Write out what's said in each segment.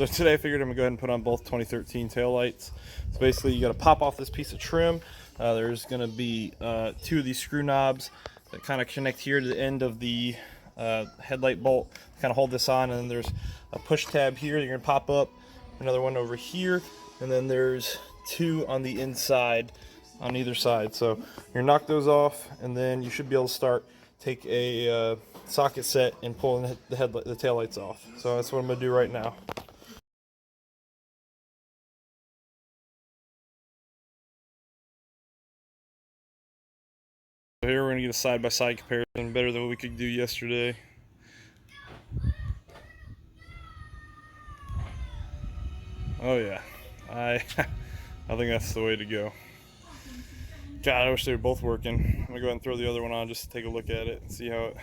So today I figured I'm gonna go ahead and put on both 2013 taillights. So basically you gotta pop off this piece of trim. There's gonna be 2 of these screw knobs that kind of connect here to the end of the headlight bolt, kind of hold this on, and then there's a push tab here you're gonna pop up, another one over here, and then there's 2 on the inside on either side. So you're gonna knock those off, and then you should be able to start, take a socket set and pull the taillights off. So that's what I'm gonna do right now. So here we're gonna get a side-by-side comparison, better than what we could do yesterday. Oh yeah, I think that's the way to go. God, I wish they were both working. I'm gonna go ahead and throw the other one on just to take a look at it and see how it,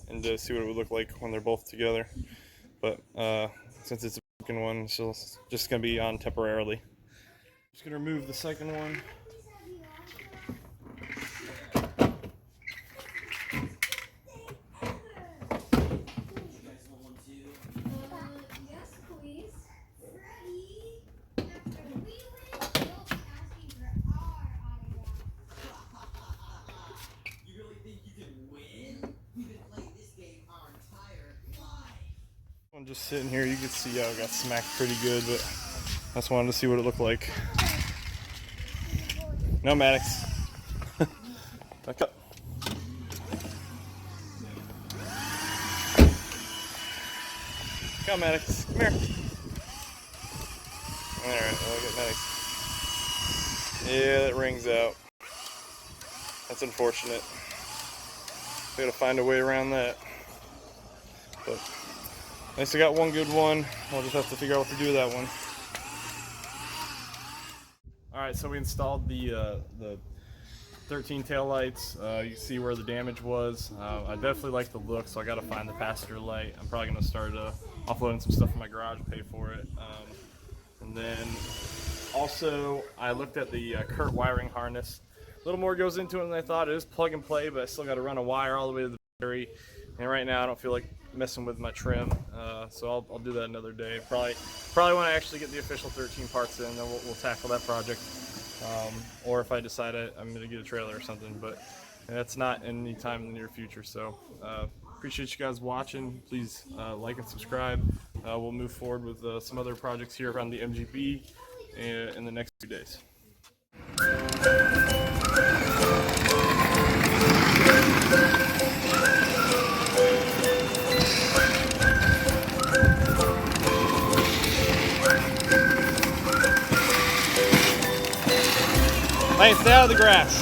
and see what it would look like when they're both together. But since it's a broken one, it's just gonna be on temporarily. Just gonna remove the second one. I'm just sitting here, you can see how I got smacked pretty good, but I just wanted to see what it looked like. No, Maddox. Back up. Come on, Maddox. Come here. Alright, I'll get Maddox. Yeah, that rings out. That's unfortunate. We gotta find a way around that. But at least I got one good one. I'll just have to figure out what to do with that one. Alright, so we installed the 13 taillights. You can see where the damage was. I definitely like the look, so I got to find the passenger light. I'm probably going to start offloading some stuff in my garage and pay for it. And then also, I looked at the Kurt wiring harness. A little more goes into it than I thought. It is plug and play, but I still got to run a wire all the way to the battery. And right now I don't feel like messing with my trim, so I'll do that another day. Probably when I actually get the official 13 parts in, then we'll tackle that project. Or if I decide I'm going to get a trailer or something, but that's not any time in the near future. So appreciate you guys watching. Please like and subscribe. We'll move forward with some other projects here around the MGB in the next few days. Hey, stay out of the grass.